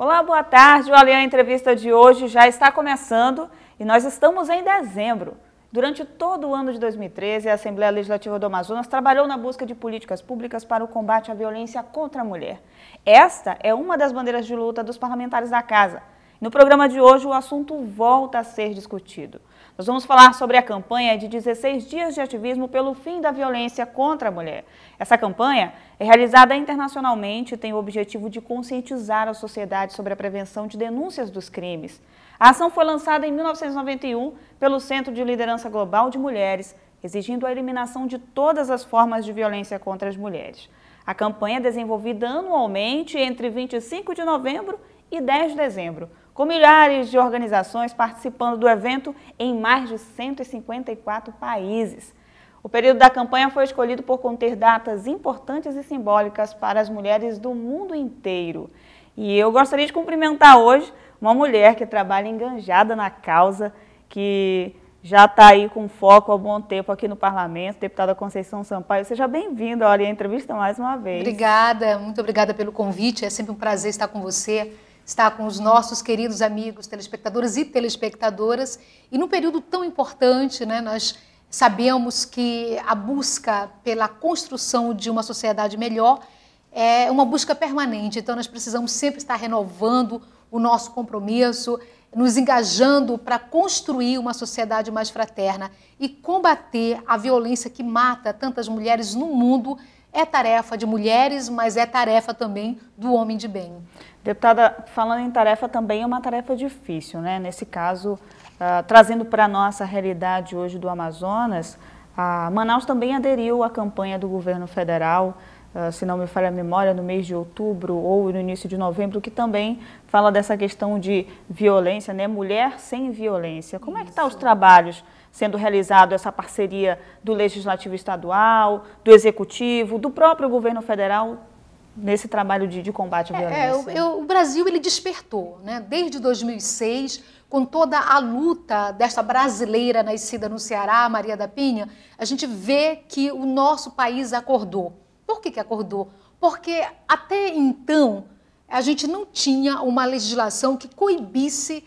Olá, boa tarde. O Alian Entrevista de hoje já está começando e nós estamos em dezembro. Durante todo o ano de 2013, a Assembleia Legislativa do Amazonas trabalhou na busca de políticas públicas para o combate à violência contra a mulher. Esta é uma das bandeiras de luta dos parlamentares da Casa. No programa de hoje, o assunto volta a ser discutido. Nós vamos falar sobre a campanha de 16 dias de ativismo pelo fim da violência contra a mulher. Essa campanha é realizada internacionalmente e tem o objetivo de conscientizar a sociedade sobre a prevenção de denúncias dos crimes. A ação foi lançada em 1991 pelo Centro de Liderança Global de Mulheres, exigindo a eliminação de todas as formas de violência contra as mulheres. A campanha é desenvolvida anualmente entre 25 de novembro e 10 de dezembro, com milhares de organizações participando do evento em mais de 154 países. O período da campanha foi escolhido por conter datas importantes e simbólicas para as mulheres do mundo inteiro. E eu gostaria de cumprimentar hoje uma mulher que trabalha enganjada na causa, que já está aí com foco há bom tempo aqui no Parlamento, deputada Conceição Sampaio. Seja bem-vinda à Entrevista mais uma vez. Obrigada, muito obrigada pelo convite. É sempre um prazer estar com você, estar com os nossos queridos amigos, telespectadores e telespectadoras. E num período tão importante, né, nós sabemos que a busca pela construção de uma sociedade melhor é uma busca permanente. Então, nós precisamos sempre estar renovando o nosso compromisso, nos engajando para construir uma sociedade mais fraterna e combater a violência que mata tantas mulheres no mundo. É tarefa de mulheres, mas é tarefa também do homem de bem. Deputada, falando em tarefa, também é uma tarefa difícil, né? Nesse caso, trazendo para a nossa realidade hoje do Amazonas, Manaus também aderiu à campanha do governo federal, se não me falha a memória, no mês de outubro ou no início de novembro, que também fala dessa questão de violência, né? Mulher sem violência. Como é que estão os trabalhos sendo realizado, essa parceria do Legislativo Estadual, do Executivo, do próprio governo federal, nesse trabalho de combate à violência? O Brasil ele despertou, né? Desde 2006, com toda a luta desta brasileira nascida no Ceará, Maria da Penha, a gente vê que o nosso país acordou. Por que acordou? Porque até então a gente não tinha uma legislação que coibisse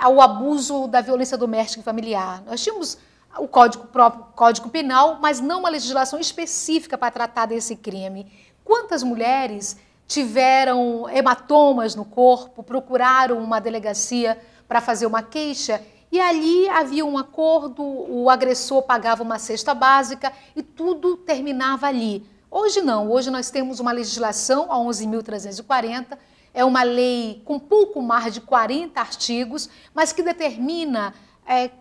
o abuso da violência doméstica e familiar. Nós tínhamos o próprio Código Penal, mas não uma legislação específica para tratar desse crime. Quantas mulheres tiveram hematomas no corpo, procuraram uma delegacia para fazer uma queixa e ali havia um acordo, o agressor pagava uma cesta básica e tudo terminava ali. Hoje não, hoje nós temos uma legislação, a 11.340, é uma lei com pouco mais de 40 artigos, mas que determina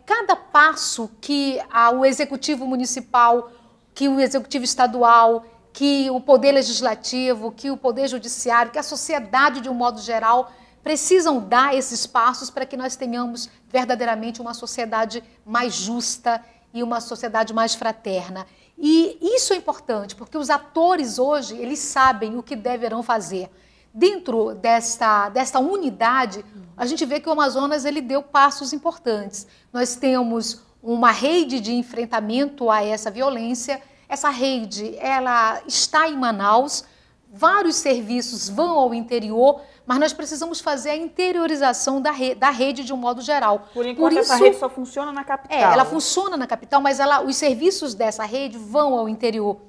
cada passo que o Executivo Municipal, que o Executivo Estadual, que o Poder Legislativo, que o Poder Judiciário, que a sociedade de um modo geral precisam dar esses passos para que nós tenhamos verdadeiramente uma sociedade mais justa e uma sociedade mais fraterna. E isso é importante, porque os atores hoje, eles sabem o que deverão fazer. Dentro desta unidade, a gente vê que o Amazonas ele deu passos importantes. Nós temos uma rede de enfrentamento a essa violência. Essa rede ela está em Manaus, vários serviços vão ao interior, mas nós precisamos fazer a interiorização da rede de um modo geral. Por enquanto, essa rede só funciona na capital. Ela funciona na capital, mas os serviços dessa rede vão ao interior.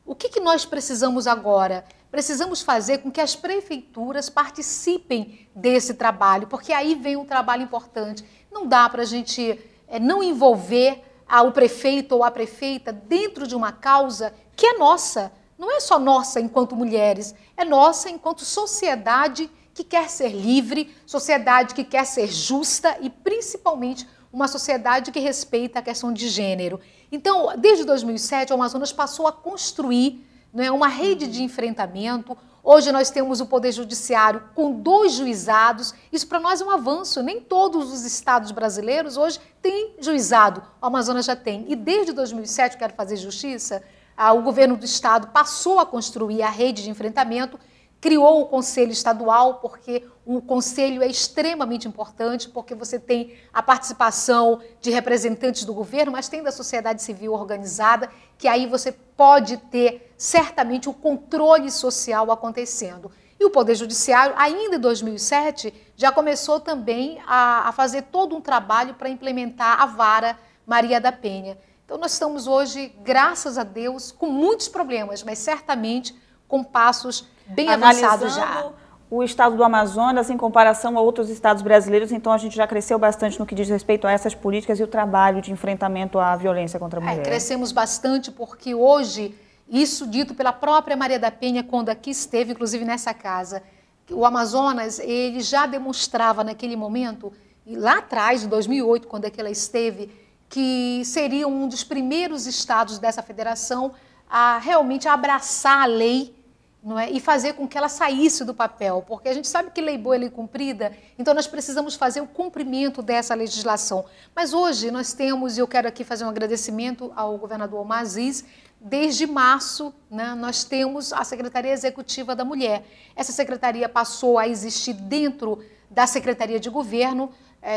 O que nós precisamos agora? Precisamos fazer com que as prefeituras participem desse trabalho, porque aí vem um trabalho importante. Não dá para a gente não envolver o prefeito ou a prefeita dentro de uma causa que é nossa. Não é só nossa enquanto mulheres, é nossa enquanto sociedade que quer ser livre, sociedade que quer ser justa e principalmente uma sociedade que respeita a questão de gênero. Então, desde 2007, o Amazonas passou a construir, né, uma rede de enfrentamento. Hoje nós temos o Poder Judiciário com 2 juizados. Isso para nós é um avanço. Nem todos os estados brasileiros hoje têm juizado. O Amazonas já tem. E desde 2007, quero fazer justiça, o governo do estado passou a construir a rede de enfrentamento, criou o Conselho Estadual, porque o Conselho é extremamente importante, porque você tem a participação de representantes do governo, mas tem da sociedade civil organizada, que aí você pode ter certamente o controle social acontecendo. E o Poder Judiciário, ainda em 2007, já começou também a fazer todo um trabalho para implementar a Vara Maria da Penha. Então nós estamos hoje, graças a Deus, com muitos problemas, mas certamente com passos bem avançados já. O estado do Amazonas, em comparação a outros estados brasileiros, então a gente já cresceu bastante no que diz respeito a essas políticas e o trabalho de enfrentamento à violência contra a mulher. Crescemos bastante porque hoje, isso dito pela própria Maria da Penha, quando aqui esteve, inclusive nessa casa, o Amazonas, ele já demonstrava naquele momento, e lá atrás, em 2008, quando ela esteve, que seria um dos primeiros estados dessa federação a realmente abraçar a lei, não é? E fazer com que ela saísse do papel, porque a gente sabe que lei boa é lei cumprida, então nós precisamos fazer o cumprimento dessa legislação. Mas hoje nós temos, e eu quero aqui fazer um agradecimento ao governador Omar Aziz, desde março, né, nós temos a Secretaria Executiva da Mulher. Essa secretaria passou a existir dentro da Secretaria de Governo.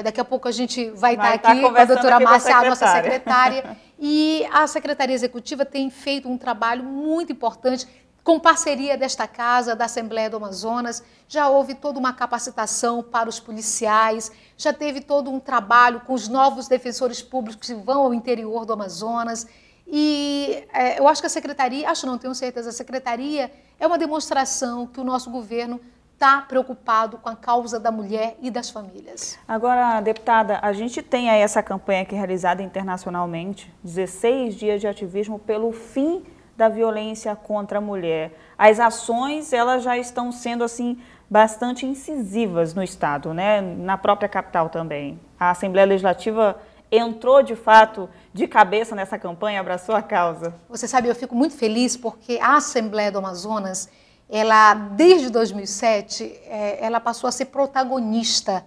Daqui a pouco a gente vai estar aqui com a doutora Márcia, a nossa secretária. E a Secretaria Executiva tem feito um trabalho muito importante, com parceria desta casa, da Assembleia do Amazonas. Já houve toda uma capacitação para os policiais, já teve todo um trabalho com os novos defensores públicos que vão ao interior do Amazonas. E eu acho que a secretaria, não tenho certeza, a secretaria é uma demonstração que o nosso governo está preocupado com a causa da mulher e das famílias. Agora, deputada, a gente tem aí essa campanha aqui realizada internacionalmente, 16 dias de ativismo pelo fim da violência contra a mulher. As ações, elas já estão sendo, assim, bastante incisivas no Estado, né? Na própria capital também. A Assembleia Legislativa entrou, de fato, de cabeça nessa campanha, abraçou a causa. Você sabe, eu fico muito feliz porque a Assembleia do Amazonas, ela, desde 2007, ela passou a ser protagonista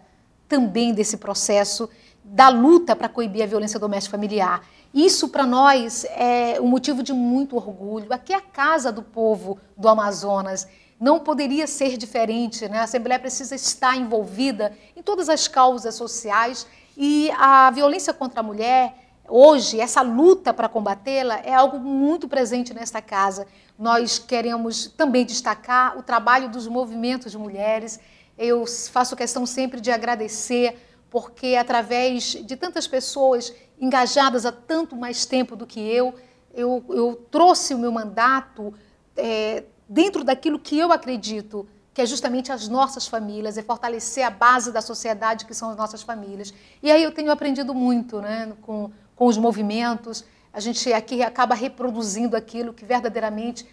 também desse processo da luta para coibir a violência doméstica familiar. Isso, para nós, é um motivo de muito orgulho. Aqui é a casa do povo do Amazonas. Não poderia ser diferente, né? A Assembleia precisa estar envolvida em todas as causas sociais e a violência contra a mulher, hoje, essa luta para combatê-la é algo muito presente nesta casa. Nós queremos também destacar o trabalho dos movimentos de mulheres. Eu faço questão sempre de agradecer, porque através de tantas pessoas engajadas há tanto mais tempo do que eu trouxe o meu mandato dentro daquilo que eu acredito, que é justamente as nossas famílias, é fortalecer a base da sociedade, que são as nossas famílias. E aí eu tenho aprendido muito, né, com os movimentos. A gente aqui acaba reproduzindo aquilo que verdadeiramente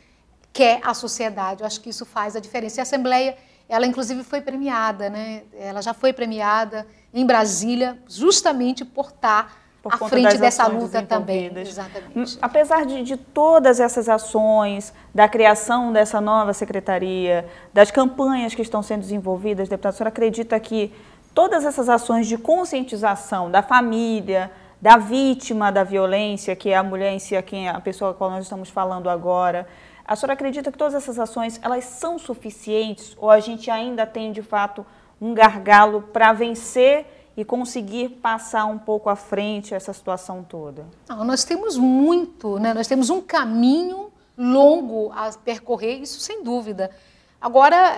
quer a sociedade. Eu acho que isso faz a diferença. E a Assembleia, ela inclusive foi premiada, né? Ela já foi premiada em Brasília, justamente por estar à frente dessa luta também. Exatamente. Apesar de todas essas ações, da criação dessa nova secretaria, das campanhas que estão sendo desenvolvidas, deputada, a senhora acredita que todas essas ações de conscientização da família, da vítima da violência, que é a mulher em si, a pessoa com a qual nós estamos falando agora, a senhora acredita que todas essas ações, elas são suficientes ou a gente ainda tem, de fato, um gargalo para vencer e conseguir passar um pouco à frente essa situação toda? Não, nós temos muito, né? Nós temos um caminho longo a percorrer, isso sem dúvida. Agora,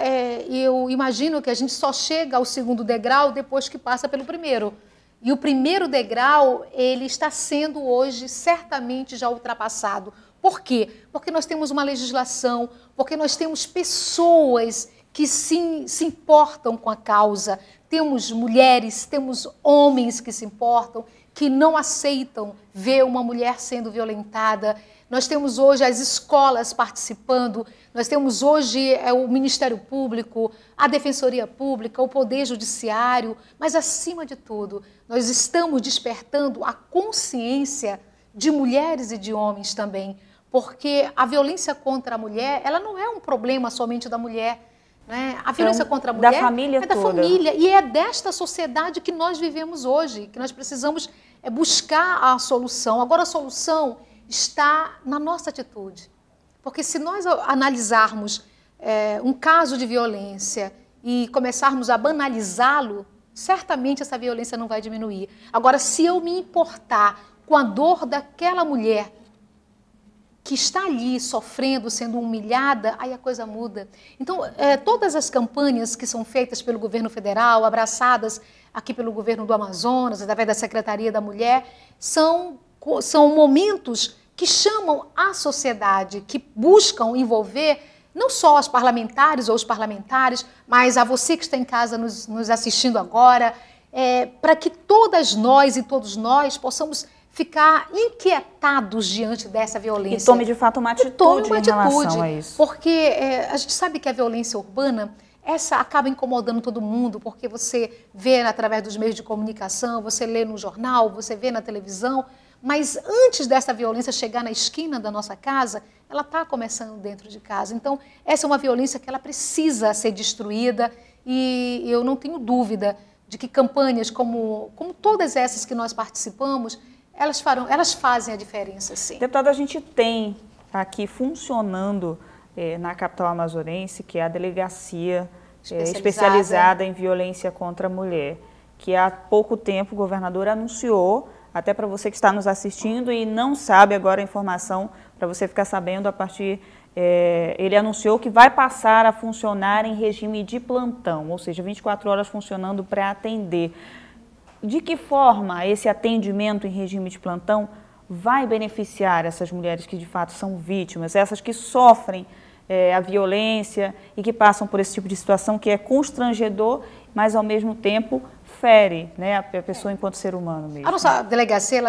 eu imagino que a gente só chega ao segundo degrau depois que passa pelo primeiro. E o primeiro degrau, ele está sendo hoje certamente já ultrapassado. Por quê? Porque nós temos uma legislação, porque nós temos pessoas que se importam com a causa. Temos mulheres, temos homens que se importam, que não aceitam ver uma mulher sendo violentada. Nós temos hoje as escolas participando, nós temos hoje o Ministério Público, a Defensoria Pública, o Poder Judiciário, mas, acima de tudo, nós estamos despertando a consciência de mulheres e de homens também, porque a violência contra a mulher, ela não é um problema somente da mulher, né? A violência contra a mulher da família é da toda. família e é desta sociedade que nós vivemos hoje, que nós precisamos buscar a solução. Agora, a solução está na nossa atitude, porque se nós analisarmos um caso de violência e começarmos a banalizá-lo, certamente essa violência não vai diminuir. Agora, se eu me importar com a dor daquela mulher que está ali sofrendo, sendo humilhada, aí a coisa muda. Então, todas as campanhas que são feitas pelo governo federal, abraçadas aqui pelo governo do Amazonas, através da Secretaria da Mulher, são momentos que chamam a sociedade, que buscam envolver não só as parlamentares ou os parlamentares, mas a você que está em casa nos assistindo agora, para que todas nós e todos nós possamos ficar inquietados diante dessa violência. E tome de fato uma atitude em relação a isso. Porque a gente sabe que a violência urbana, essa acaba incomodando todo mundo, porque você vê através dos meios de comunicação, você lê no jornal, você vê na televisão, mas antes dessa violência chegar na esquina da nossa casa, ela está começando dentro de casa. Então, essa é uma violência que ela precisa ser destruída e eu não tenho dúvida de que campanhas como todas essas que nós participamos, elas fazem a diferença, sim. Deputada, a gente tem aqui funcionando na capital amazonense, que é a delegacia especializada em violência contra a mulher, que há pouco tempo o governador anunciou, até para você que está nos assistindo e não sabe agora a informação, para você ficar sabendo a partir... ele anunciou que vai passar a funcionar em regime de plantão, ou seja, 24 horas funcionando para atender. De que forma esse atendimento em regime de plantão vai beneficiar essas mulheres que de fato são vítimas, essas que sofrem a violência e que passam por esse tipo de situação que é constrangedor, mas ao mesmo tempo fere, né, a pessoa enquanto ser humano mesmo? A nossa delegacia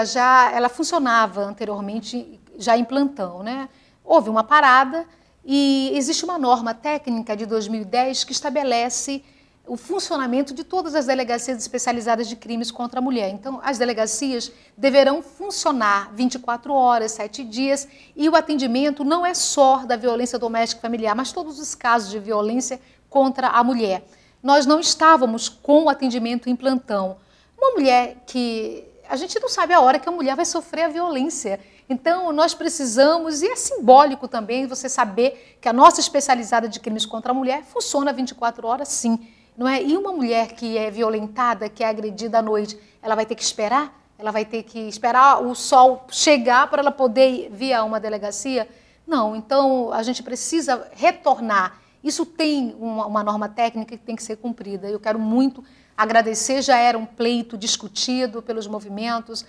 ela funcionava anteriormente já em plantão, né? Houve uma parada e existe uma norma técnica de 2010 que estabelece o funcionamento de todas as delegacias especializadas de crimes contra a mulher. Então, as delegacias deverão funcionar 24 horas, 7 dias, e o atendimento não é só da violência doméstica e familiar, mas todos os casos de violência contra a mulher. Nós não estávamos com o atendimento em plantão. Uma mulher que... A gente não sabe a hora que a mulher vai sofrer a violência. Então, nós precisamos, e é simbólico também, você saber que a nossa especializada de crimes contra a mulher funciona 24 horas, sim. Não é? E uma mulher que é violentada, que é agredida à noite, ela vai ter que esperar? Ela vai ter que esperar o sol chegar para ela poder vir a uma delegacia? Não, então a gente precisa retornar. Isso tem uma norma técnica que tem que ser cumprida. Eu quero muito agradecer, já era um pleito discutido pelos movimentos,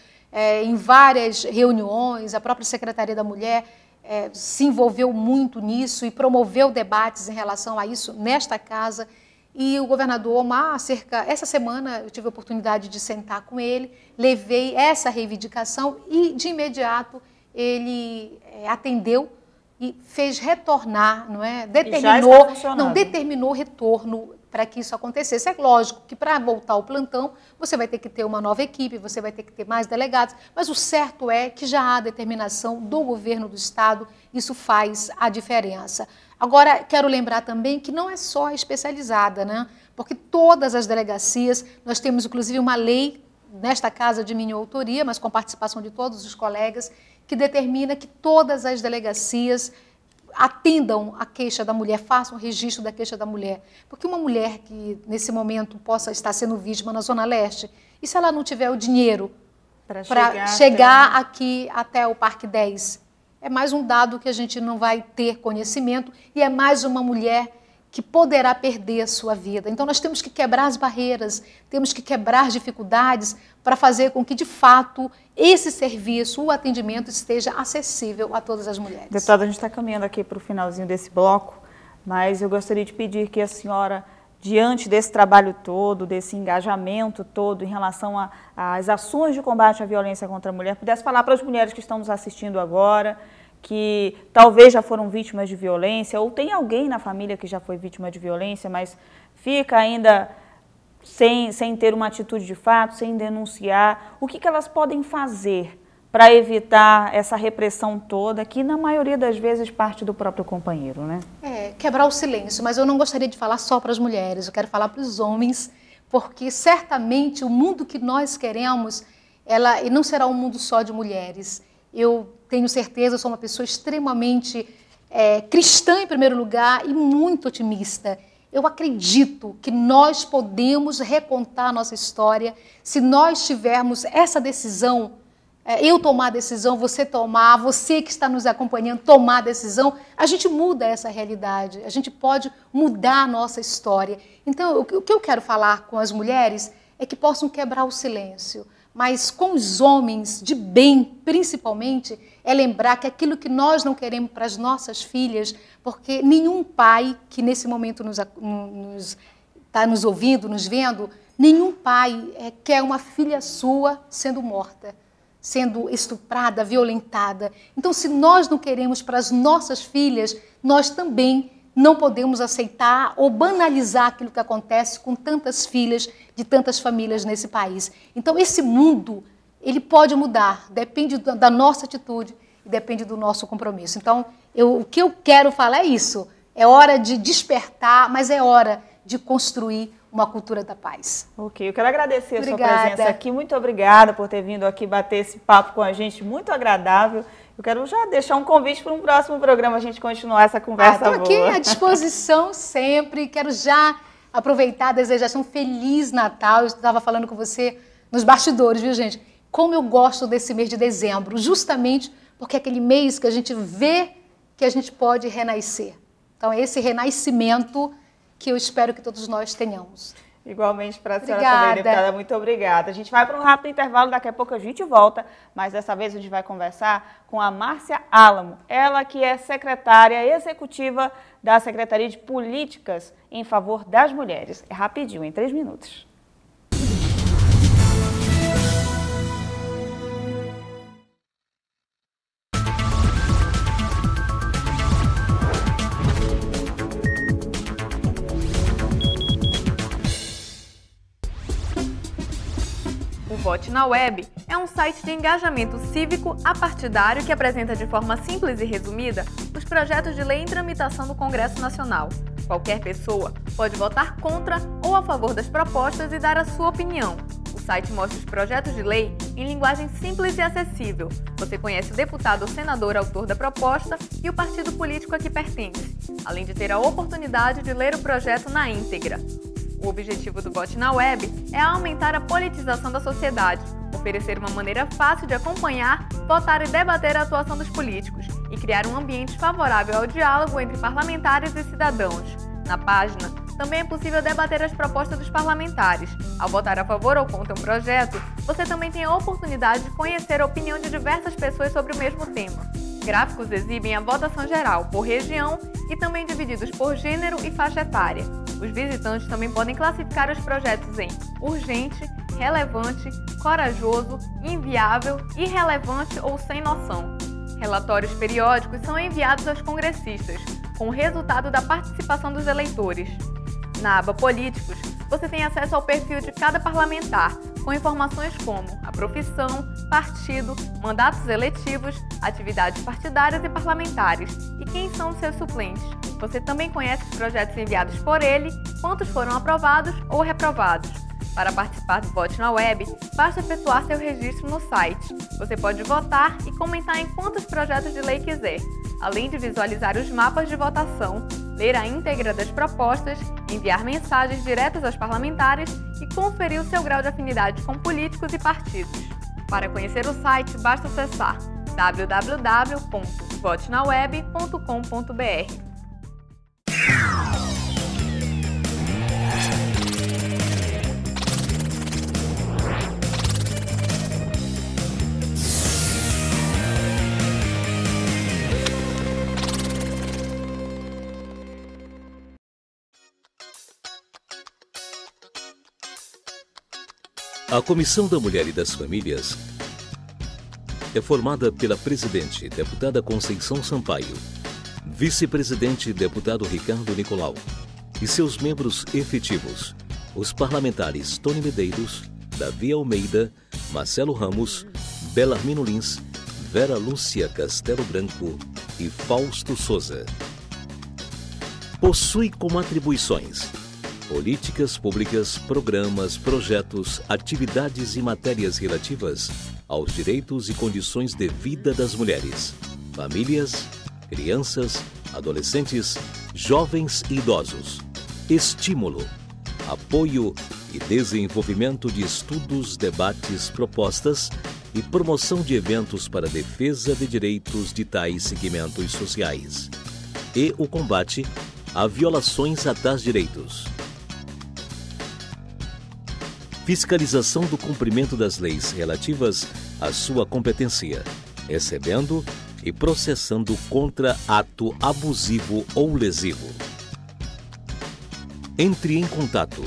em várias reuniões, a própria Secretaria da Mulher se envolveu muito nisso e promoveu debates em relação a isso nesta casa. E o governador, essa semana, eu tive a oportunidade de sentar com ele, levei essa reivindicação e, de imediato, ele atendeu e fez retornar, não é? Determinou o retorno para que isso acontecesse. É lógico que para voltar ao plantão, você vai ter que ter uma nova equipe, você vai ter que ter mais delegados, mas o certo é que já há determinação do governo do Estado, isso faz a diferença. Agora, quero lembrar também que não é só a especializada, né? Porque todas as delegacias, nós temos inclusive uma lei nesta casa de minha autoria, mas com participação de todos os colegas, que determina que todas as delegacias atendam a queixa da mulher, façam o registro da queixa da mulher. Porque uma mulher que nesse momento possa estar sendo vítima na Zona Leste, e se ela não tiver o dinheiro para chegar aqui até o Parque 10? É mais um dado que a gente não vai ter conhecimento e é mais uma mulher que poderá perder a sua vida. Então, nós temos que quebrar as barreiras, temos que quebrar as dificuldades para fazer com que, de fato, esse serviço, o atendimento, esteja acessível a todas as mulheres. Deputada, a gente está caminhando aqui para o finalzinho desse bloco, mas eu gostaria de pedir que a senhora, diante desse trabalho todo, desse engajamento todo em relação às ações de combate à violência contra a mulher, pudesse falar para as mulheres que estão nos assistindo agora, que talvez já foram vítimas de violência, ou tem alguém na família que já foi vítima de violência, mas fica ainda sem ter uma atitude de fato, sem denunciar. O que elas podem fazer para evitar essa repressão toda, que na maioria das vezes parte do próprio companheiro, né? Quebrar o silêncio, mas eu não gostaria de falar só para as mulheres, eu quero falar para os homens, porque certamente o mundo que nós queremos, e não será um mundo só de mulheres. Eu tenho certeza, eu sou uma pessoa extremamente cristã em primeiro lugar e muito otimista. Eu acredito que nós podemos recontar a nossa história se nós tivermos essa decisão eu tomar a decisão, você tomar, você que está nos acompanhando tomar a decisão, a gente muda essa realidade, a gente pode mudar a nossa história. Então, o que eu quero falar com as mulheres é que possam quebrar o silêncio, mas com os homens de bem, principalmente, é lembrar que aquilo que nós não queremos para as nossas filhas, porque nenhum pai que nesse momento está nos ouvindo, nos vendo, nenhum pai quer uma filha sua sendo morta, sendo estuprada, violentada. Então, se nós não queremos para as nossas filhas, nós também não podemos aceitar ou banalizar aquilo que acontece com tantas filhas de tantas famílias nesse país. Então, esse mundo, ele pode mudar, depende da nossa atitude e depende do nosso compromisso. Então, o que eu quero falar é isso. É hora de despertar, mas é hora de construir uma cultura da paz. Ok, eu quero agradecer a sua presença aqui. Muito obrigada por ter vindo aqui bater esse papo com a gente, muito agradável. Eu quero já deixar um convite para um próximo programa, a gente continuar essa conversa boa. Estou aqui à disposição sempre. Quero já aproveitar, desejar um Feliz Natal. Eu estava falando com você nos bastidores, viu, gente? Como eu gosto desse mês de dezembro, justamente porque é aquele mês que a gente vê que a gente pode renascer. Então, é esse renascimento que eu espero que todos nós tenhamos. Igualmente para a senhora também, deputada. Muito obrigada. A gente vai para um rápido intervalo, daqui a pouco a gente volta, mas dessa vez a gente vai conversar com a Márcia Álamo, ela que é secretária executiva da Secretaria de Políticas em Favor das Mulheres. É rapidinho, em 3 minutos. O Vote na Web é um site de engajamento cívico apartidário que apresenta de forma simples e resumida os projetos de lei em tramitação do Congresso Nacional. Qualquer pessoa pode votar contra ou a favor das propostas e dar a sua opinião. O site mostra os projetos de lei em linguagem simples e acessível. Você conhece o deputado ou senador autor da proposta e o partido político a que pertence, além de ter a oportunidade de ler o projeto na íntegra. O objetivo do Vote na Web é aumentar a politização da sociedade, oferecer uma maneira fácil de acompanhar, votar e debater a atuação dos políticos e criar um ambiente favorável ao diálogo entre parlamentares e cidadãos. Na página, também é possível debater as propostas dos parlamentares. Ao votar a favor ou contra um projeto, você também tem a oportunidade de conhecer a opinião de diversas pessoas sobre o mesmo tema. Gráficos exibem a votação geral por região e também divididos por gênero e faixa etária. Os visitantes também podem classificar os projetos em urgente, relevante, corajoso, inviável, irrelevante ou sem noção. Relatórios periódicos são enviados aos congressistas, com o resultado da participação dos eleitores. Na aba Políticos, você tem acesso ao perfil de cada parlamentar, com informações como a profissão, partido, mandatos eletivos, atividades partidárias e parlamentares e quem são os seus suplentes. Você também conhece os projetos enviados por ele, quantos foram aprovados ou reprovados. Para participar do Vote na Web, basta efetuar seu registro no site. Você pode votar e comentar em quantos projetos de lei quiser, além de visualizar os mapas de votação, ler a íntegra das propostas, enviar mensagens diretas aos parlamentares e conferir o seu grau de afinidade com políticos e partidos. Para conhecer o site, basta acessar www.votenaweb.com.br. A Comissão da Mulher e das Famílias é formada pela presidente, deputada Conceição Sampaio, vice-presidente, deputado Ricardo Nicolau, e seus membros efetivos, os parlamentares Tony Medeiros, Davi Almeida, Marcelo Ramos, Belarmino Lins, Vera Lúcia Castelo Branco e Fausto Souza. Possui como atribuições políticas públicas, programas, projetos, atividades e matérias relativas aos direitos e condições de vida das mulheres, famílias, crianças, adolescentes, jovens e idosos. Estímulo, apoio e desenvolvimento de estudos, debates, propostas e promoção de eventos para a defesa de direitos de tais segmentos sociais e o combate a violações a tais direitos. Fiscalização do cumprimento das leis relativas à sua competência, recebendo e processando contra ato abusivo ou lesivo. Entre em contato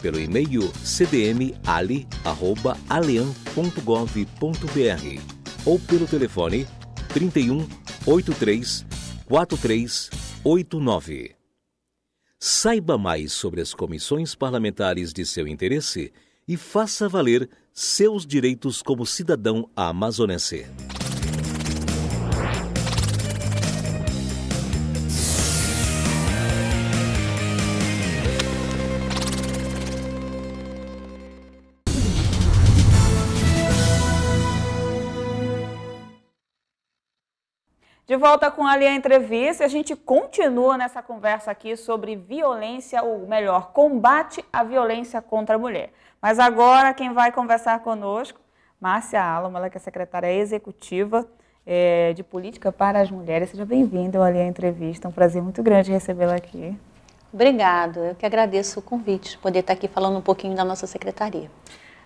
pelo e-mail cdmali@alean.gov.br ou pelo telefone 31 83 4389. Saiba mais sobre as comissões parlamentares de seu interesse e faça valer seus direitos como cidadão amazonense. De volta com a Alian Entrevista, a gente continua nessa conversa aqui sobre violência, ou melhor, combate à violência contra a mulher. Mas agora quem vai conversar conosco, Márcia Álamo, ela que é secretária executiva de Política para as Mulheres. Seja bem-vinda ao Alian Entrevista, é um prazer muito grande recebê-la aqui. Obrigada, eu que agradeço o convite, poder estar aqui falando um pouquinho da nossa secretaria.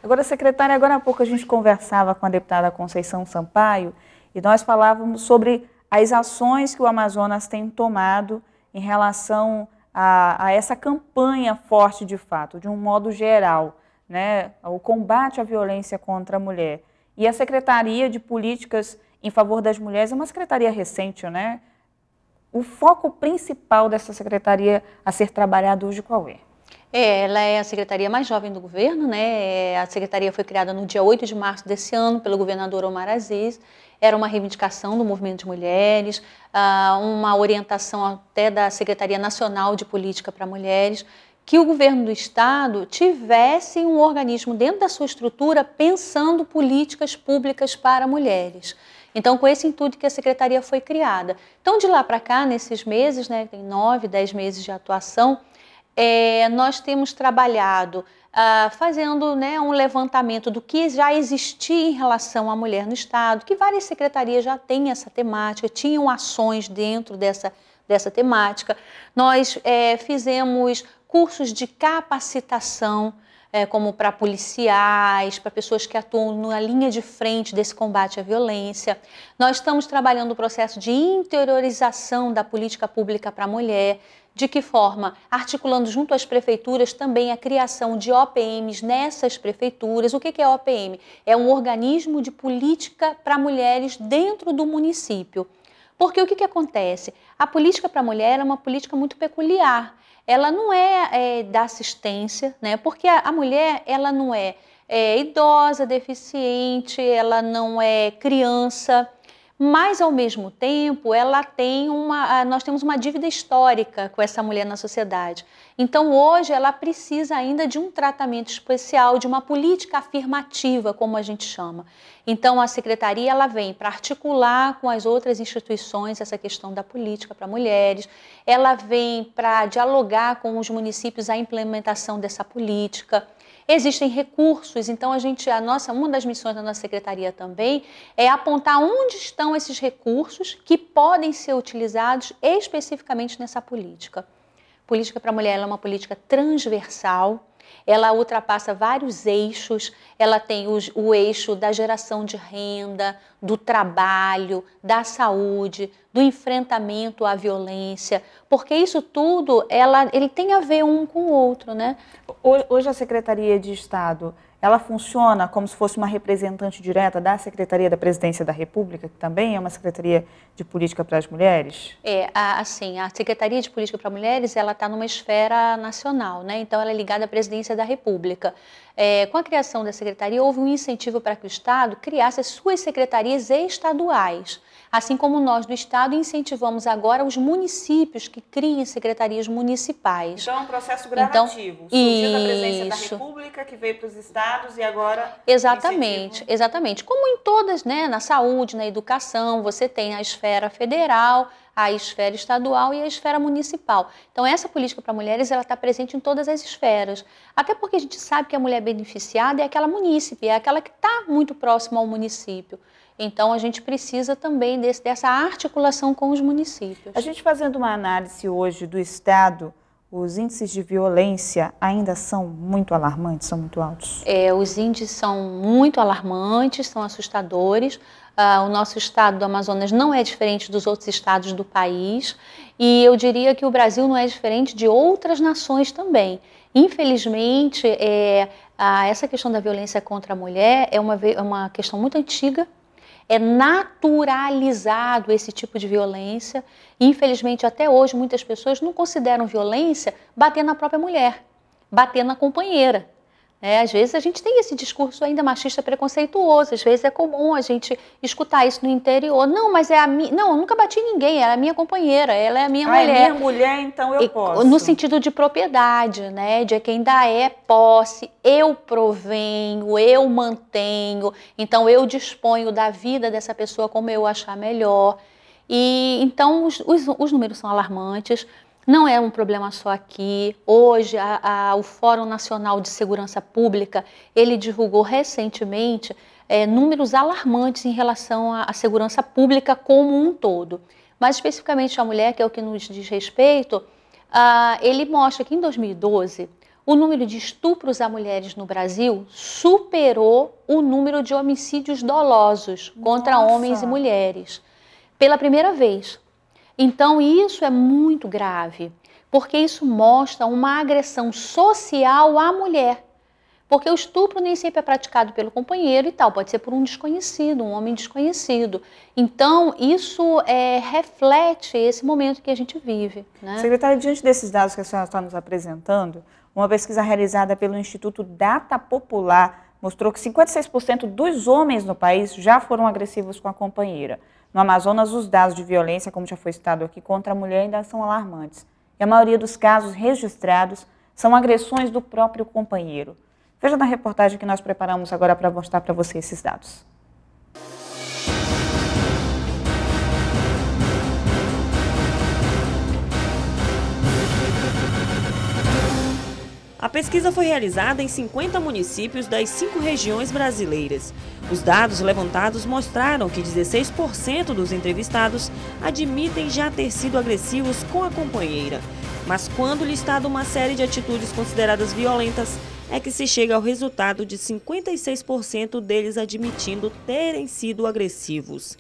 Agora, secretária, agora há pouco a gente conversava com a deputada Conceição Sampaio e nós falávamos sobre as ações que o Amazonas tem tomado em relação a essa campanha forte de fato, de um modo geral, né, o combate à violência contra a mulher. E a Secretaria de Políticas em Favor das Mulheres é uma secretaria recente, né? O foco principal dessa secretaria a ser trabalhado hoje qual é? Ela é a secretaria mais jovem do governo, né? A secretaria foi criada no dia 8 de março desse ano pelo governador Omar Aziz. Era uma reivindicação do movimento de mulheres, uma orientação até da Secretaria Nacional de Política para Mulheres, que o governo do estado tivesse um organismo dentro da sua estrutura pensando políticas públicas para mulheres. Então, com esse intuito que a secretaria foi criada. Então, de lá para cá, nesses meses, né, tem 9, 10 meses de atuação, nós temos trabalhado fazendo, né, um levantamento do que já existia em relação à mulher no estado, que várias secretarias já têm essa temática, tinham ações dentro dessa temática. Nós fizemos cursos de capacitação, como para policiais, para pessoas que atuam na linha de frente desse combate à violência. Nós estamos trabalhando o processo de interiorização da política pública para a mulher. De que forma? Articulando junto às prefeituras também a criação de OPMs nessas prefeituras. O que é OPM? É um organismo de política para mulheres dentro do município. Porque o que acontece? A política para a mulher é uma política muito peculiar. Ela não é da assistência, né? Porque a mulher ela não é idosa, deficiente, ela não é criança. Mas, ao mesmo tempo, nós temos uma dívida histórica com essa mulher na sociedade. Então, hoje, ela precisa ainda de um tratamento especial, de uma política afirmativa, como a gente chama. Então, a secretaria ela vem para articular com as outras instituições essa questão da política para mulheres, ela vem para dialogar com os municípios a implementação dessa política. Existem recursos, então uma das missões da nossa secretaria também é apontar onde estão esses recursos que podem ser utilizados especificamente nessa política. Política para a mulher ela é uma política transversal, ela ultrapassa vários eixos, ela tem o eixo da geração de renda, do trabalho, da saúde, do enfrentamento à violência, porque isso tudo ele tem a ver um com o outro, né? Hoje a Secretaria de Estado, ela funciona como se fosse uma representante direta da Secretaria da Presidência da República, que também é uma Secretaria de Política para as Mulheres? A Secretaria de Política para Mulheres, ela está numa esfera nacional, né? Então ela é ligada à Presidência da República. Com a criação da Secretaria, houve um incentivo para que o Estado criasse as suas secretarias estaduais. Assim como nós do Estado incentivamos agora os municípios que criem secretarias municipais. Então é um processo gradativo. Surgiu da Presidência da República, que veio para os estados e agora... Exatamente. Como em todas, né, na saúde, na educação, você tem a esfera federal, a esfera estadual e a esfera municipal. Então, essa política para mulheres ela está presente em todas as esferas. Até porque a gente sabe que a mulher beneficiada é aquela munícipe, é aquela que está muito próxima ao município. Então, a gente precisa também dessa articulação com os municípios. A gente fazendo uma análise hoje do Estado, os índices de violência ainda são muito alarmantes, são muito altos? Os índices são muito alarmantes, são assustadores. O nosso estado do Amazonas não é diferente dos outros estados do país e eu diria que o Brasil não é diferente de outras nações também. Infelizmente, essa questão da violência contra a mulher é uma questão muito antiga. É naturalizado esse tipo de violência. Infelizmente, até hoje, muitas pessoas não consideram violência bater na própria mulher, bater na companheira. Às vezes a gente tem esse discurso ainda machista preconceituoso, às vezes é comum a gente escutar isso no interior. Não, mas é a minha... Não, eu nunca bati em ninguém, ela é a minha companheira, ela é a minha mulher. É minha mulher, então eu posso. No sentido de propriedade, de quem dá posse, eu provenho, eu mantenho, então eu disponho da vida dessa pessoa como eu achar melhor. E então os números são alarmantes. Não é um problema só aqui. Hoje, o Fórum Nacional de Segurança Pública, ele divulgou recentemente números alarmantes em relação à segurança pública como um todo. Mas, especificamente a mulher, que é o que nos diz respeito, ele mostra que em 2012, o número de estupros a mulheres no Brasil superou o número de homicídios dolosos contra homens e mulheres, pela primeira vez. Então, isso é muito grave, porque isso mostra uma agressão social à mulher. Porque o estupro nem sempre é praticado pelo companheiro e tal, pode ser por um desconhecido, um homem desconhecido. Então, isso reflete esse momento que a gente vive. Secretária, diante desses dados que a senhora está nos apresentando, uma pesquisa realizada pelo Instituto Data Popular mostrou que 56% dos homens no país já foram agressivos com a companheira. No Amazonas, os dados de violência, como já foi citado aqui, contra a mulher ainda são alarmantes. E a maioria dos casos registrados são agressões do próprio companheiro. Veja na reportagem que nós preparamos agora para mostrar para você esses dados. A pesquisa foi realizada em 50 municípios das 5 regiões brasileiras. Os dados levantados mostraram que 16% dos entrevistados admitem já ter sido agressivos com a companheira. Mas quando listada uma série de atitudes consideradas violentas, é que se chega ao resultado de 56% deles admitindo terem sido agressivos.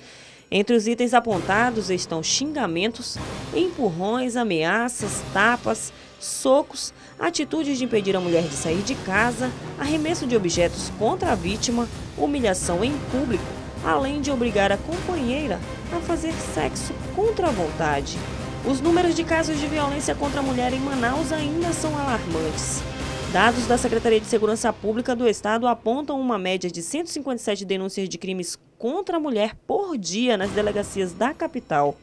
Entre os itens apontados estão xingamentos, empurrões, ameaças, tapas, socos, atitudes de impedir a mulher de sair de casa, arremesso de objetos contra a vítima, humilhação em público, além de obrigar a companheira a fazer sexo contra a vontade. Os números de casos de violência contra a mulher em Manaus ainda são alarmantes. Dados da Secretaria de Segurança Pública do Estado apontam uma média de 157 denúncias de crimes contra a mulher por dia nas delegacias da capital.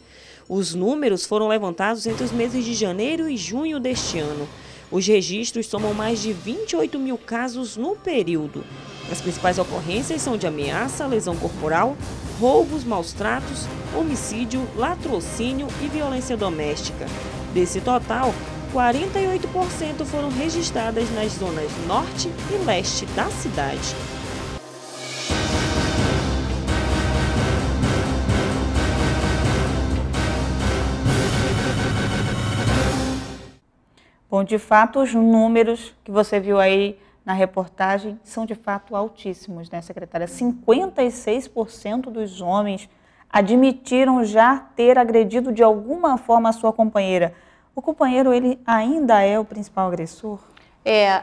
Os números foram levantados entre os meses de janeiro e junho deste ano. Os registros somam mais de 28 mil casos no período. As principais ocorrências são de ameaça, lesão corporal, roubos, maus-tratos, homicídio, latrocínio e violência doméstica. Desse total, 48% foram registradas nas zonas norte e leste da cidade. Bom, de fato, os números que você viu aí na reportagem são de fato altíssimos, né, secretária? 56% dos homens admitiram já ter agredido de alguma forma a sua companheira. O companheiro, ele ainda é o principal agressor?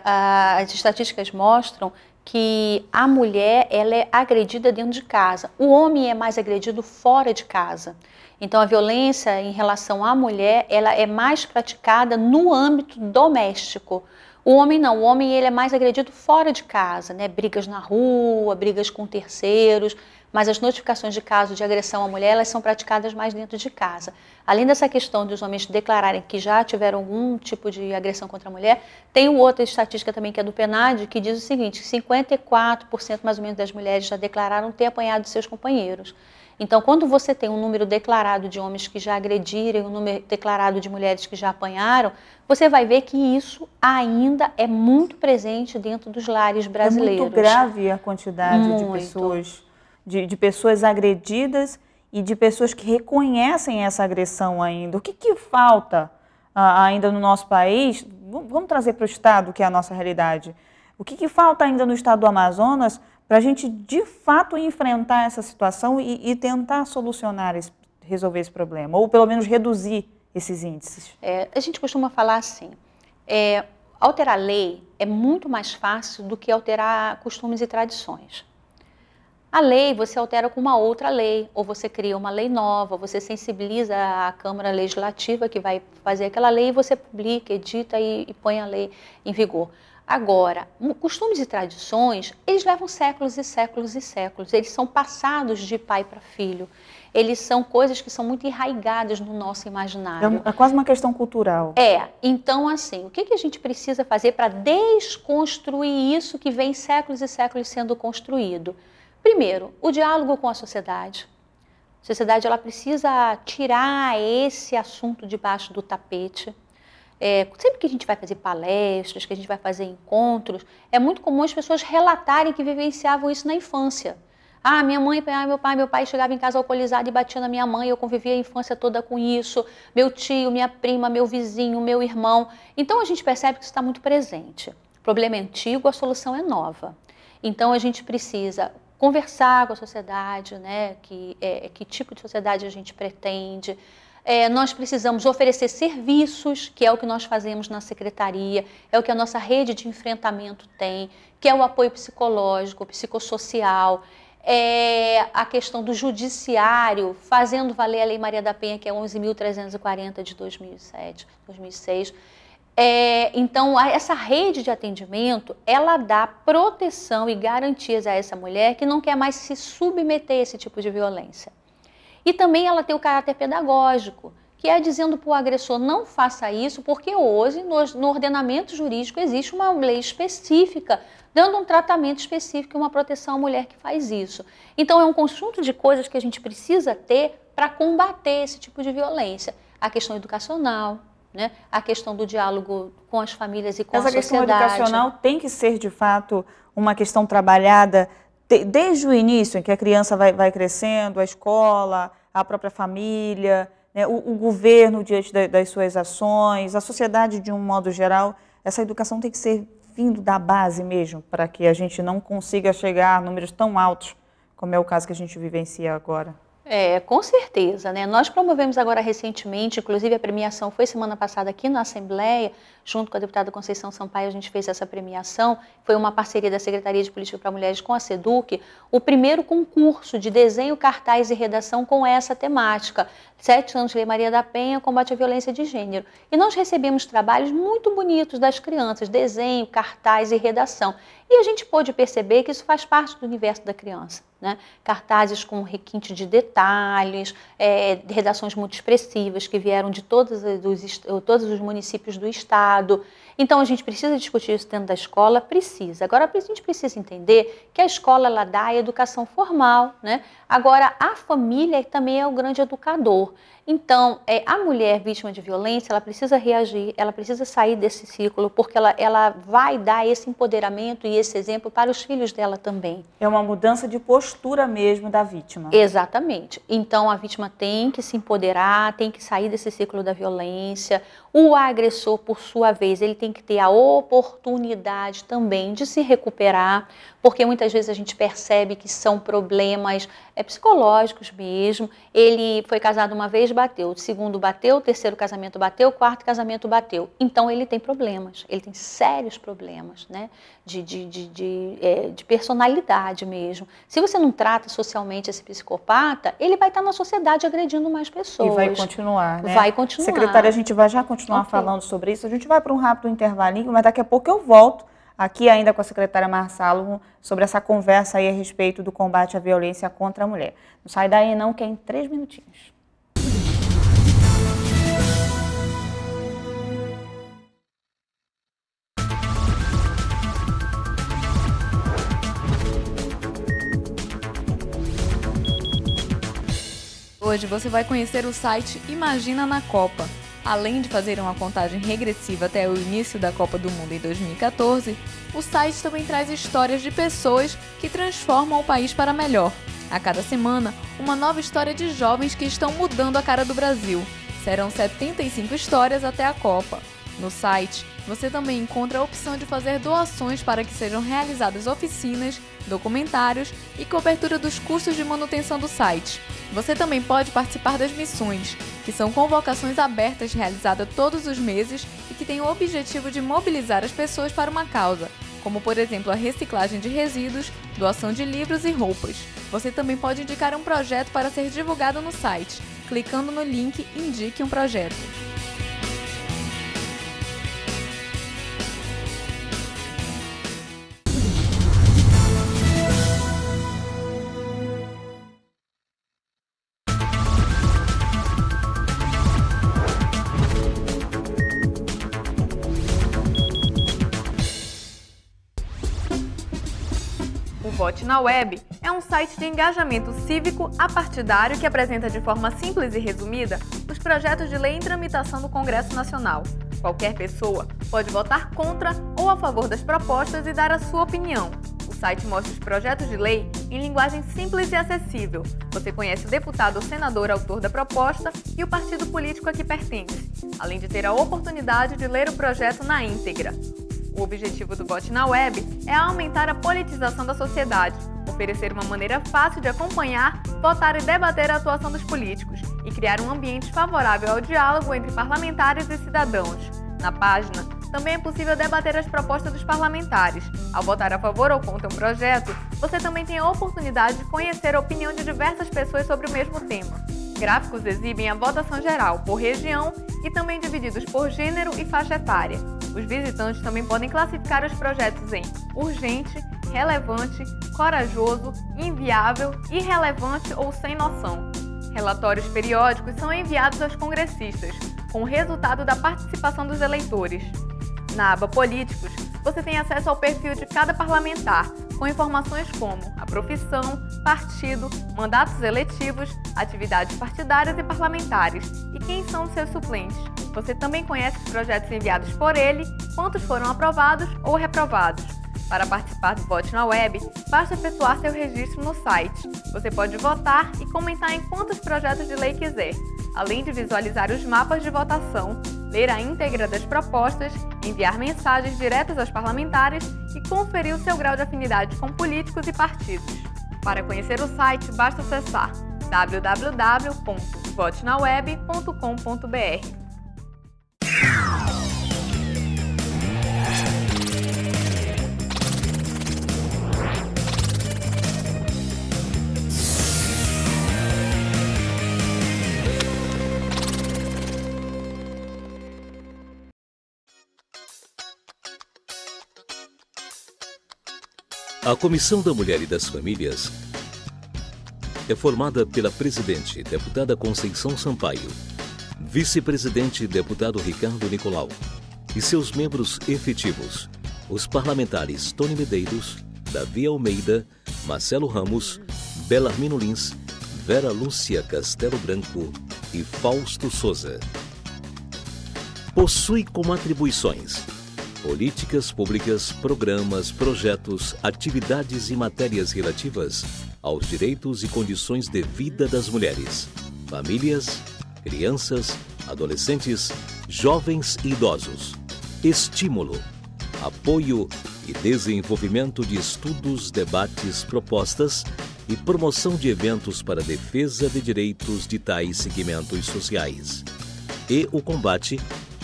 As estatísticas mostram que a mulher ela é agredida dentro de casa. O homem é mais agredido fora de casa. Então, a violência em relação à mulher, ela é mais praticada no âmbito doméstico. O homem não, o homem ele é mais agredido fora de casa, né? Brigas na rua, brigas com terceiros, mas as notificações de caso de agressão à mulher, elas são praticadas mais dentro de casa. Além dessa questão dos homens declararem que já tiveram algum tipo de agressão contra a mulher, tem outra estatística também que é do PNAD, que diz o seguinte, 54% mais ou menos das mulheres já declararam ter apanhado seus companheiros. Então, quando você tem um número declarado de homens que já agrediram, um número declarado de mulheres que já apanharam, você vai ver que isso ainda é muito presente dentro dos lares brasileiros. É muito grave a quantidade de pessoas, de pessoas agredidas e de pessoas que reconhecem essa agressão ainda. O que falta ainda no nosso país? Vamos trazer para o Estado, que é a nossa realidade. O que falta ainda no Estado do Amazonas para a gente, de fato, enfrentar essa situação e tentar solucionar, resolver esse problema? Ou, pelo menos, reduzir esses índices? A gente costuma falar assim, alterar a lei é muito mais fácil do que alterar costumes e tradições. A lei você altera com uma outra lei, ou você cria uma lei nova, você sensibiliza a Câmara Legislativa que vai fazer aquela lei e você publica, edita e põe a lei em vigor. Agora, costumes e tradições, eles levam séculos e séculos e séculos, eles são passados de pai para filho, eles são coisas que são muito enraigadas no nosso imaginário. É quase uma questão cultural. Então assim, o que a gente precisa fazer para desconstruir isso que vem séculos e séculos sendo construído? Primeiro, o diálogo com a sociedade. A sociedade ela precisa tirar esse assunto debaixo do tapete. Sempre que a gente vai fazer palestras, que a gente vai fazer encontros, é muito comum as pessoas relatarem que vivenciavam isso na infância. Minha mãe, meu pai chegava em casa alcoolizado e batia na minha mãe, eu convivia a infância toda com isso, meu tio, minha prima, meu vizinho, meu irmão. Então a gente percebe que isso está muito presente. O problema é antigo, a solução é nova. Então a gente precisa conversar com a sociedade, né? Que tipo de sociedade a gente pretende. Nós precisamos oferecer serviços, que é o que nós fazemos na secretaria, é o que a nossa rede de enfrentamento tem, que é o apoio psicológico, psicossocial, a questão do judiciário, fazendo valer a Lei Maria da Penha, que é 11.340 de 2006. Então, essa rede de atendimento, ela dá proteção e garantias a essa mulher que não quer mais se submeter a esse tipo de violência. E também ela tem o caráter pedagógico, que é dizendo para o agressor não faça isso, porque hoje no ordenamento jurídico existe uma lei específica, dando um tratamento específico e uma proteção à mulher que faz isso. Então é um conjunto de coisas que a gente precisa ter para combater esse tipo de violência. A questão educacional, né? A questão do diálogo com as famílias e com a sociedade. Essa questão educacional tem que ser, de fato, uma questão trabalhada desde o início, em que a criança vai crescendo, a escola, a própria família, né, o governo diante das suas ações, a sociedade de um modo geral. Essa educação tem que ser vindo da base mesmo, para que a gente não consiga chegar a números tão altos, como é o caso que a gente vivencia agora. Com certeza, né? Nós promovemos agora recentemente, inclusive a premiação foi semana passada aqui na Assembleia, junto com a deputada Conceição Sampaio, a gente fez essa premiação, foi uma parceria da Secretaria de Política para Mulheres com a SEDUC, o primeiro concurso de desenho, cartaz e redação com essa temática, 7 anos de Lei Maria da Penha, combate à violência de gênero. E nós recebemos trabalhos muito bonitos das crianças, desenho, cartaz e redação. E a gente pôde perceber que isso faz parte do universo da criança, né? Cartazes com requinte de detalhes, redações muito expressivas que vieram de todos os municípios do estado. Então a gente precisa discutir isso dentro da escola? Precisa. Agora a gente precisa entender que a escola ela dá a educação formal, né? Agora a família também é o grande educador. Então, a mulher vítima de violência, ela precisa reagir, ela precisa sair desse ciclo, porque ela vai dar esse empoderamento e esse exemplo para os filhos dela também. É uma mudança de postura mesmo da vítima. Exatamente. Então, a vítima tem que se empoderar, tem que sair desse ciclo da violência. O agressor, por sua vez, ele tem que ter a oportunidade também de se recuperar, porque muitas vezes a gente percebe que são problemas psicológicos mesmo. Ele foi casado uma vez, bateu, o segundo bateu, o terceiro casamento bateu, o quarto casamento bateu. Então ele tem problemas, ele tem sérios problemas, né? De personalidade mesmo. Se você não trata socialmente esse psicopata, ele vai estar na sociedade agredindo mais pessoas. E vai continuar, né? Vai continuar. Secretária, a gente vai já continuar falando sobre isso. A gente vai para um rápido intervalinho, mas daqui a pouco eu volto aqui ainda com a secretária Marçalo sobre essa conversa aí a respeito do combate à violência contra a mulher. Não sai daí não, que é em 3 minutinhos. Hoje você vai conhecer o site Imagina na Copa. Além de fazer uma contagem regressiva até o início da Copa do Mundo em 2014, o site também traz histórias de pessoas que transformam o país para melhor. A cada semana, uma nova história de jovens que estão mudando a cara do Brasil. Serão 75 histórias até a Copa. No site, você também encontra a opção de fazer doações para que sejam realizadas oficinas, documentários e cobertura dos custos de manutenção do site. Você também pode participar das missões, que são convocações abertas realizadas todos os meses e que têm o objetivo de mobilizar as pessoas para uma causa, como por exemplo a reciclagem de resíduos, doação de livros e roupas. Você também pode indicar um projeto para ser divulgado no site, clicando no link Indique um Projeto. O Vote na Web é um site de engajamento cívico apartidário que apresenta de forma simples e resumida os projetos de lei em tramitação do Congresso Nacional. Qualquer pessoa pode votar contra ou a favor das propostas e dar a sua opinião. O site mostra os projetos de lei em linguagem simples e acessível. Você conhece o deputado ou senador autor da proposta e o partido político a que pertence, além de ter a oportunidade de ler o projeto na íntegra. O objetivo do Vote na Web é aumentar a politização da sociedade, oferecer uma maneira fácil de acompanhar, votar e debater a atuação dos políticos e criar um ambiente favorável ao diálogo entre parlamentares e cidadãos. Na página, também é possível debater as propostas dos parlamentares. Ao votar a favor ou contra um projeto, você também tem a oportunidade de conhecer a opinião de diversas pessoas sobre o mesmo tema. Gráficos exibem a votação geral por região e também divididos por gênero e faixa etária. Os visitantes também podem classificar os projetos em urgente, relevante, corajoso, inviável, irrelevante ou sem noção. Relatórios periódicos são enviados aos congressistas, com o resultado da participação dos eleitores. Na aba Políticos, você tem acesso ao perfil de cada parlamentar, com informações como a profissão, partido, mandatos eletivos, atividades partidárias e parlamentares e quem são os seus suplentes. Você também conhece os projetos enviados por ele, quantos foram aprovados ou reprovados. Para participar do Vote na Web, basta efetuar seu registro no site. Você pode votar e comentar em quantos projetos de lei quiser, além de visualizar os mapas de votação, ler a íntegra das propostas, enviar mensagens diretas aos parlamentares e conferir o seu grau de afinidade com políticos e partidos. Para conhecer o site, basta acessar www.votenaweb.com.br. A Comissão da Mulher e das Famílias é formada pela presidente, deputada Conceição Sampaio, vice-presidente, deputado Ricardo Nicolau, e seus membros efetivos, os parlamentares Tony Medeiros, Davi Almeida, Marcelo Ramos, Belarmino Lins, Vera Lúcia Castelo Branco e Fausto Souza. Possui como atribuições políticas públicas, programas, projetos, atividades e matérias relativas aos direitos e condições de vida das mulheres, famílias, crianças, adolescentes, jovens e idosos. Estímulo, apoio e desenvolvimento de estudos, debates, propostas e promoção de eventos para a defesa de direitos de tais segmentos sociais. E o combate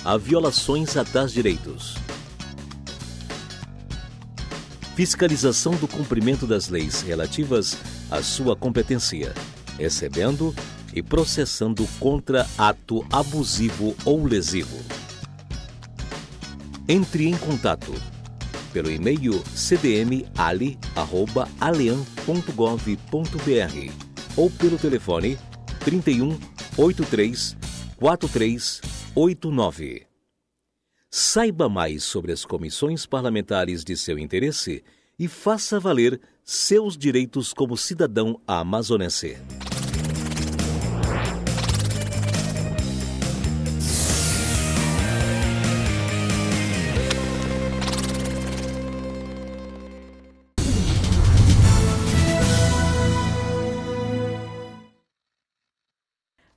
a violações a tais direitos. Fiscalização do cumprimento das leis relativas à sua competência, recebendo e processando contra ato abusivo ou lesivo. Entre em contato pelo e-mail cdmali@alean.gov.br ou pelo telefone 31 83 4389. Saiba mais sobre as comissões parlamentares de seu interesse e faça valer seus direitos como cidadão amazonense.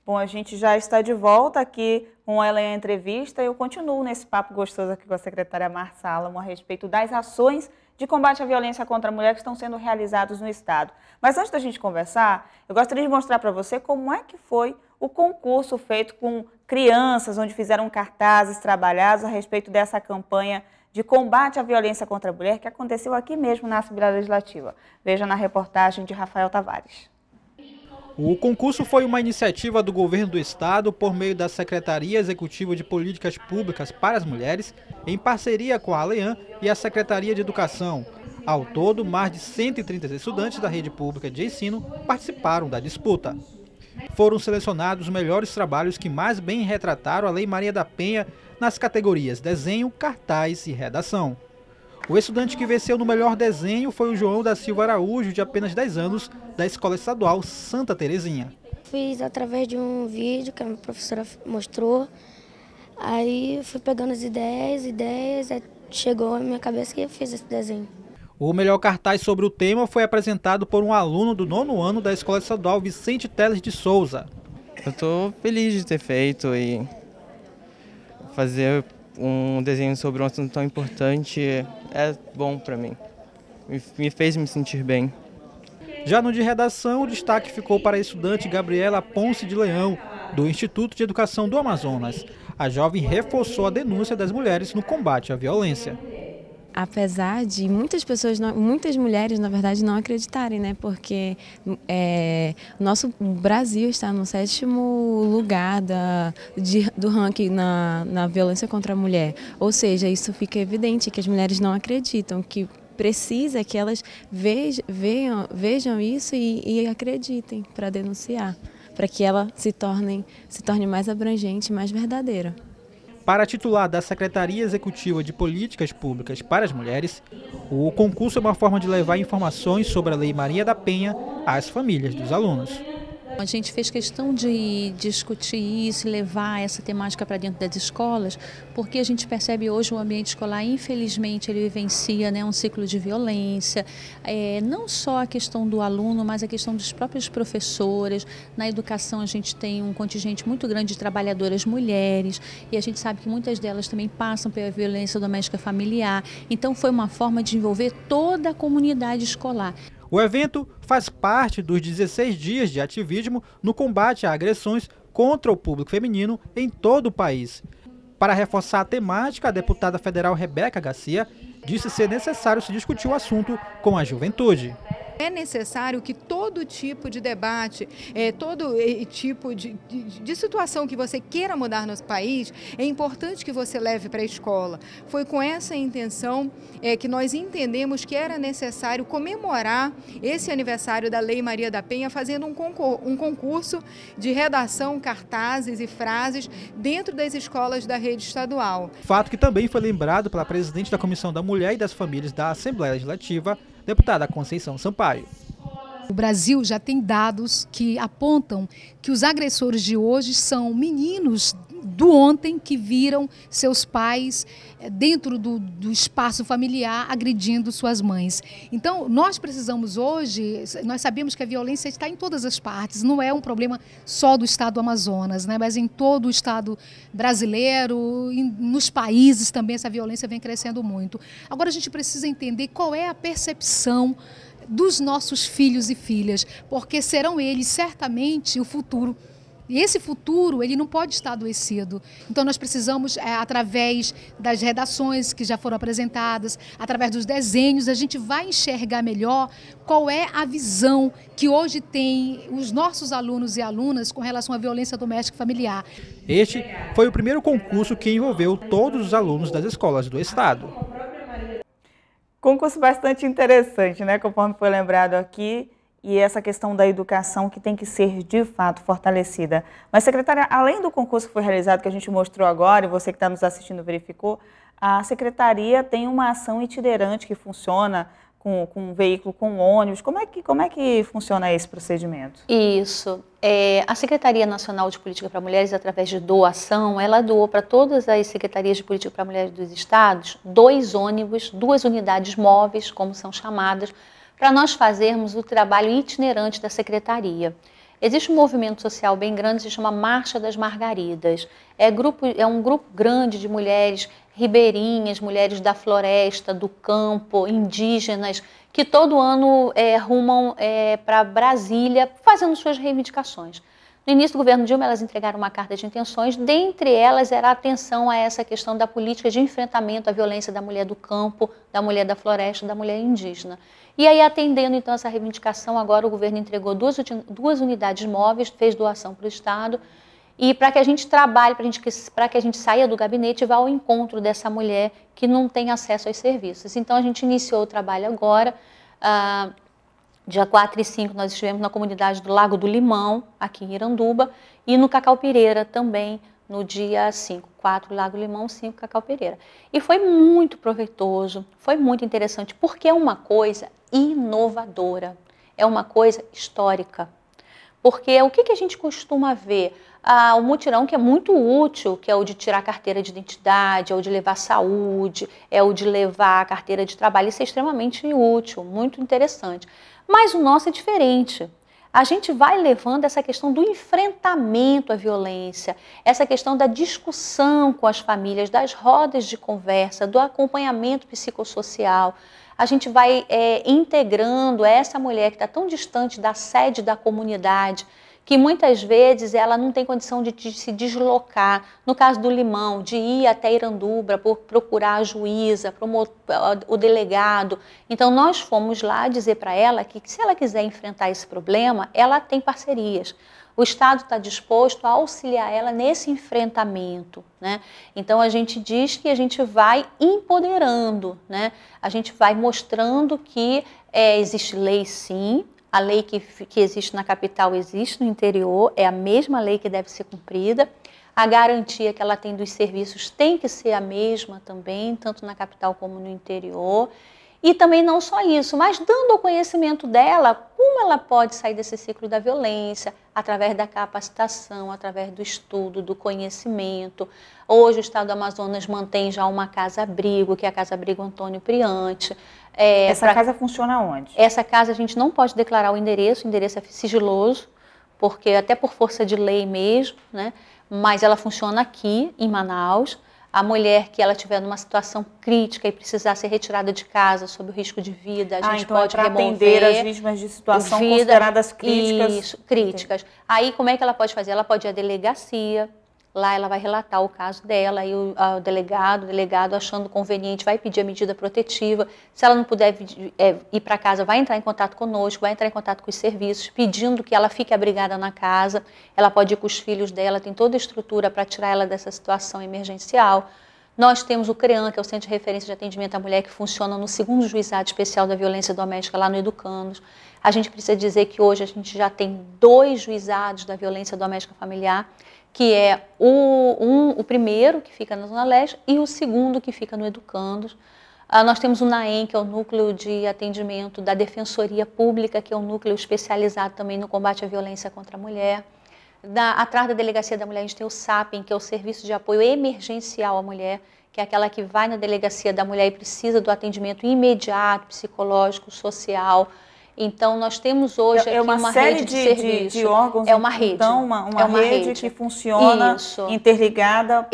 Bom, a gente já está de volta aqui com ela em entrevista e eu continuo nesse papo gostoso aqui com a secretária Marça Álamo a respeito das ações de combate à violência contra a mulher que estão sendo realizadas no Estado. Mas antes da gente conversar, eu gostaria de mostrar para você como é que foi o concurso feito com crianças, onde fizeram cartazes trabalhados a respeito dessa campanha de combate à violência contra a mulher que aconteceu aqui mesmo na Assembleia Legislativa. Veja na reportagem de Rafael Tavares. O concurso foi uma iniciativa do Governo do Estado por meio da Secretaria Executiva de Políticas Públicas para as Mulheres, em parceria com a ALEAN e a Secretaria de Educação. Ao todo, mais de 130 estudantes da rede pública de ensino participaram da disputa. Foram selecionados os melhores trabalhos que mais bem retrataram a Lei Maria da Penha nas categorias desenho, cartaz e redação. O estudante que venceu no melhor desenho foi o João da Silva Araújo, de apenas 10 anos, da Escola Estadual Santa Terezinha. Fiz através de um vídeo que a minha professora mostrou, aí fui pegando as ideias, aí chegou à minha cabeça que eu fiz esse desenho. O melhor cartaz sobre o tema foi apresentado por um aluno do 9º ano da Escola Estadual Vicente Teles de Souza. Eu estou feliz de ter feito e fazer um desenho sobre um assunto tão importante é bom para mim. Me fez me sentir bem. Já no de redação, o destaque ficou para a estudante Gabriela Ponce de Leão, do Instituto de Educação do Amazonas. A jovem reforçou a denúncia das mulheres no combate à violência. Apesar de muitas mulheres, na verdade, não acreditarem, né? Porque o nosso Brasil está no 7º lugar do ranking na violência contra a mulher. Ou seja, isso fica evidente que as mulheres não acreditam, que precisa que elas vejam isso e acreditem para denunciar, para que ela se torne mais abrangente, mais verdadeira. Para a titular da Secretaria Executiva de Políticas Públicas para as Mulheres, o concurso é uma forma de levar informações sobre a Lei Maria da Penha às famílias dos alunos. A gente fez questão de discutir isso, levar essa temática para dentro das escolas, porque a gente percebe hoje o ambiente escolar, infelizmente, ele vivencia, né, um ciclo de violência, não só a questão do aluno, mas a questão dos próprios professores. Na educação a gente tem um contingente muito grande de trabalhadoras mulheres e a gente sabe que muitas delas também passam pela violência doméstica familiar. Então foi uma forma de envolver toda a comunidade escolar. O evento faz parte dos 16 dias de ativismo no combate a agressões contra o público feminino em todo o país. Para reforçar a temática, a deputada federal Rebeca Garcia disse ser necessário se discutir o assunto com a juventude. É necessário que todo tipo de debate, todo tipo de situação que você queira mudar no país, é importante que você leve para a escola. Foi com essa intenção que nós entendemos que era necessário comemorar esse aniversário da Lei Maria da Penha, fazendo um concurso de redação, cartazes e frases dentro das escolas da rede estadual. Fato que também foi lembrado pela presidente da Comissão da Mulher e das Famílias da Assembleia Legislativa, deputada Conceição Sampaio. O Brasil já tem dados que apontam que os agressores de hoje são meninos do ontem que viram seus pais dentro do espaço familiar agredindo suas mães. Então, nós precisamos hoje, nós sabemos que a violência está em todas as partes, não é um problema só do estado do Amazonas, né, mas em todo o estado brasileiro, nos países também essa violência vem crescendo muito. Agora a gente precisa entender qual é a percepção dos nossos filhos e filhas, porque serão eles certamente o futuro. E esse futuro, ele não pode estar adoecido. Então nós precisamos, através das redações que já foram apresentadas, através dos desenhos, a gente vai enxergar melhor qual é a visão que hoje tem os nossos alunos e alunas com relação à violência doméstica e familiar. Este foi o primeiro concurso que envolveu todos os alunos das escolas do estado. Concurso bastante interessante, né? Conforme foi lembrado aqui. E essa questão da educação que tem que ser, de fato, fortalecida. Mas, secretária, além do concurso que foi realizado, que a gente mostrou agora, e você que está nos assistindo verificou, a secretaria tem uma ação itinerante que funciona com um veículo, com ônibus. Como é que funciona esse procedimento? Isso. A Secretaria Nacional de Política para Mulheres, através de doação, ela doou para todas as secretarias de política para mulheres dos estados 2 ônibus, 2 unidades móveis, como são chamadas, para nós fazermos o trabalho itinerante da secretaria. Existe um movimento social bem grande, se chama Marcha das Margaridas. É um grupo grande de mulheres ribeirinhas, mulheres da floresta, do campo, indígenas, que todo ano rumam para Brasília fazendo suas reivindicações. No início do governo Dilma, elas entregaram uma carta de intenções, dentre elas era a atenção a essa questão da política de enfrentamento à violência da mulher do campo, da mulher da floresta, da mulher indígena. E aí, atendendo então essa reivindicação, agora o governo entregou duas unidades móveis, fez doação para o Estado, e para que a gente trabalhe, para que a gente saia do gabinete e vá ao encontro dessa mulher que não tem acesso aos serviços. Então, a gente iniciou o trabalho agora. Dia 4 e 5 nós estivemos na comunidade do Lago do Limão, aqui em Iranduba, e no Cacau Pereira também, no dia 5. 4 Lago do Limão, 5 Cacau Pereira. E foi muito proveitoso, foi muito interessante, porque é uma coisa inovadora, é uma coisa histórica. Porque o que a gente costuma ver? O mutirão que é muito útil, que é o de tirar a carteira de identidade, é o de levar saúde, é o de levar a carteira de trabalho, isso é extremamente útil, muito interessante. Mas o nosso é diferente. A gente vai levando essa questão do enfrentamento à violência, essa questão da discussão com as famílias, das rodas de conversa, do acompanhamento psicossocial. A gente vai integrando essa mulher que está tão distante da sede da comunidade, que muitas vezes ela não tem condição de se deslocar. No caso do Limão, de ir até Iranduba, procurar a juíza, o delegado. Então, nós fomos lá dizer para ela que se ela quiser enfrentar esse problema, ela tem parcerias. O Estado está disposto a auxiliar ela nesse enfrentamento, né? Então, a gente diz que a gente vai empoderando, né? A gente vai mostrando que existe lei, sim. A lei que existe na capital existe no interior, é a mesma lei que deve ser cumprida. A garantia que ela tem dos serviços tem que ser a mesma também, tanto na capital como no interior. E também não só isso, mas dando ao conhecimento dela como ela pode sair desse ciclo da violência, através da capacitação, através do estudo, do conhecimento. Hoje o Estado do Amazonas mantém já uma casa-abrigo, que é a Casa-Abrigo Antônio Priante. Essa casa funciona onde? Essa casa a gente não pode declarar o endereço é sigiloso, porque até por força de lei mesmo, né? Mas ela funciona aqui em Manaus. A mulher que ela tiver numa situação crítica e precisar ser retirada de casa sob o risco de vida, a gente então pode remover. Atender as vítimas de situação consideradas críticas. Isso, críticas. Aí como é que ela pode fazer? Ela pode ir à delegacia, lá ela vai relatar o caso dela, e o delegado achando conveniente vai pedir a medida protetiva. Se ela não puder ir para casa, vai entrar em contato conosco, vai entrar em contato com os serviços, pedindo que ela fique abrigada na casa. Ela pode ir com os filhos dela, tem toda a estrutura para tirar ela dessa situação emergencial. Nós temos o CREAM, que é o Centro de Referência de Atendimento à Mulher, que funciona no 2º Juizado Especial da Violência Doméstica, lá no Educandos. A gente precisa dizer que hoje a gente já tem 2 juizados da violência doméstica familiar, que é o primeiro, que fica na Zona Leste, e o segundo, que fica no Educandos. Nós temos o NAEM, que é o Núcleo de Atendimento da Defensoria Pública, que é um núcleo especializado também no combate à violência contra a mulher. Atrás da Delegacia da Mulher, a gente tem o SAPEM, que é o Serviço de Apoio Emergencial à Mulher, que é aquela que vai na Delegacia da Mulher e precisa do atendimento imediato, psicológico, social. Então, nós temos hoje aqui uma rede de serviços. De órgãos, é uma rede. Então, uma rede que funciona interligada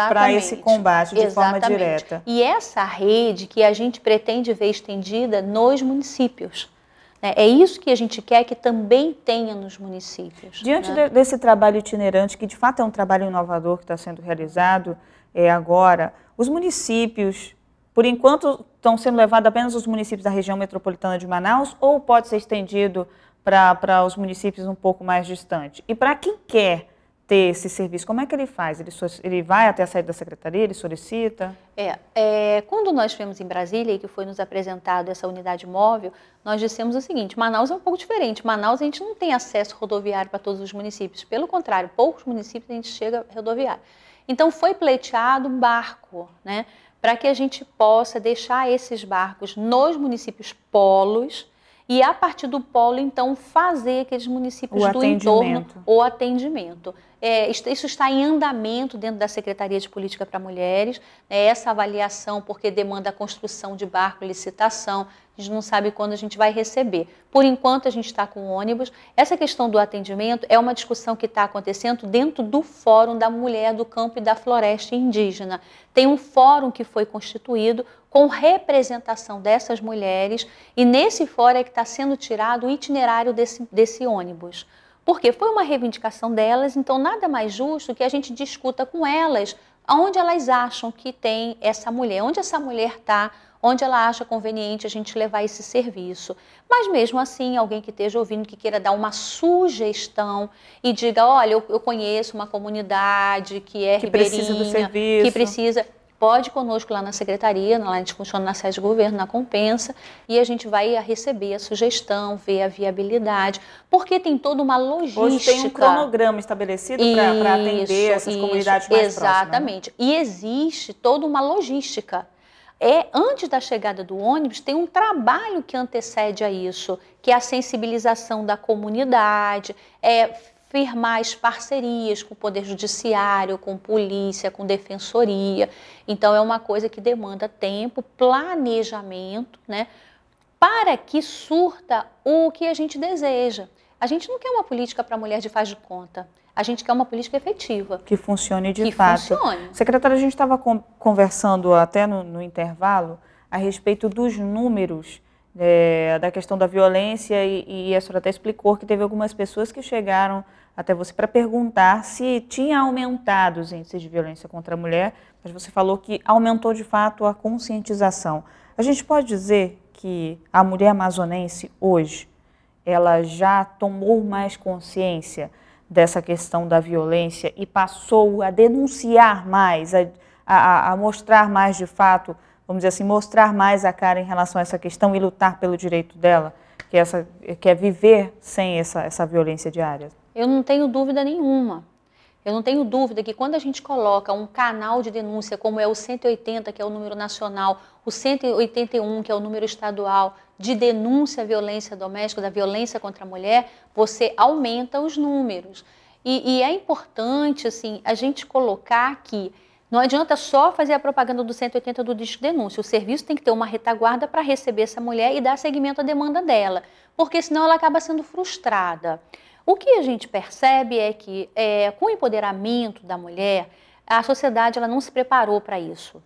para esse combate de forma direta. E essa rede que a gente pretende ver estendida nos municípios. É isso que a gente quer que também tenha nos municípios. Diante desse trabalho itinerante, que de fato é um trabalho inovador que está sendo realizado agora, os municípios, por enquanto, estão sendo levados apenas os municípios da região metropolitana de Manaus, ou pode ser estendido para os municípios um pouco mais distantes? E para quem quer ter esse serviço, como é que ele faz? Ele vai até a sede da secretaria, ele solicita? Quando nós estivemos em Brasília e que foi nos apresentado essa unidade móvel, nós dissemos o seguinte: Manaus é um pouco diferente. Manaus a gente não tem acesso rodoviário para todos os municípios. Pelo contrário, poucos municípios a gente chega rodoviário. Então foi pleiteado um barco, né, para que a gente possa deixar esses barcos nos municípios polos e, a partir do polo, então, fazer aqueles municípios do entorno o atendimento. isso está em andamento dentro da Secretaria de Política para Mulheres, essa avaliação, porque demanda a construção de barco, licitação, a gente não sabe quando a gente vai receber. Por enquanto, a gente está com ônibus. Essa questão do atendimento é uma discussão que está acontecendo dentro do Fórum da Mulher do Campo e da Floresta Indígena. Tem um fórum que foi constituído com representação dessas mulheres e nesse fórum é que está sendo tirado o itinerário desse ônibus. Porque foi uma reivindicação delas, então nada mais justo que a gente discuta com elas onde elas acham que tem essa mulher, onde essa mulher está, onde ela acha conveniente a gente levar esse serviço. Mas mesmo assim, alguém que esteja ouvindo, que queira dar uma sugestão e diga, olha, eu conheço uma comunidade que é ribeirinha, precisa do serviço, que precisa... Pode ir conosco lá na secretaria, lá a gente funciona na sede de governo, na Compensa, e a gente vai receber a sugestão, ver a viabilidade, porque tem toda uma logística. Hoje tem um cronograma estabelecido para atender essas comunidades mais próximas. Exatamente. E existe toda uma logística. Antes da chegada do ônibus, tem um trabalho que antecede a isso, que é a sensibilização da comunidade, firmar as parcerias com o Poder Judiciário, com polícia, com defensoria. Então, é uma coisa que demanda tempo, planejamento, né, para que surta o que a gente deseja. A gente não quer uma política para a mulher de faz de conta. A gente quer uma política efetiva. Que funcione de fato. Secretária, a gente estava conversando até no intervalo a respeito dos números da questão da violência e a senhora até explicou que teve algumas pessoas que chegaram até você para perguntar se tinha aumentado os índices de violência contra a mulher, mas você falou que aumentou de fato a conscientização. A gente pode dizer que a mulher amazonense hoje, ela já tomou mais consciência dessa questão da violência e passou a denunciar mais, a mostrar mais de fato, vamos dizer assim, mostrar mais a cara em relação a essa questão e lutar pelo direito dela, que é viver sem essa violência diária? Eu não tenho dúvida nenhuma. Eu não tenho dúvida que quando a gente coloca um canal de denúncia, como é o 180, que é o número nacional, o 181, que é o número estadual, de denúncia à violência doméstica, da violência contra a mulher, você aumenta os números. E é importante, assim, a gente colocar que não adianta só fazer a propaganda do 180 do Disque Denúncia. O serviço tem que ter uma retaguarda para receber essa mulher e dar seguimento à demanda dela, porque senão ela acaba sendo frustrada. O que a gente percebe é que, com o empoderamento da mulher, a sociedade ela não se preparou para isso.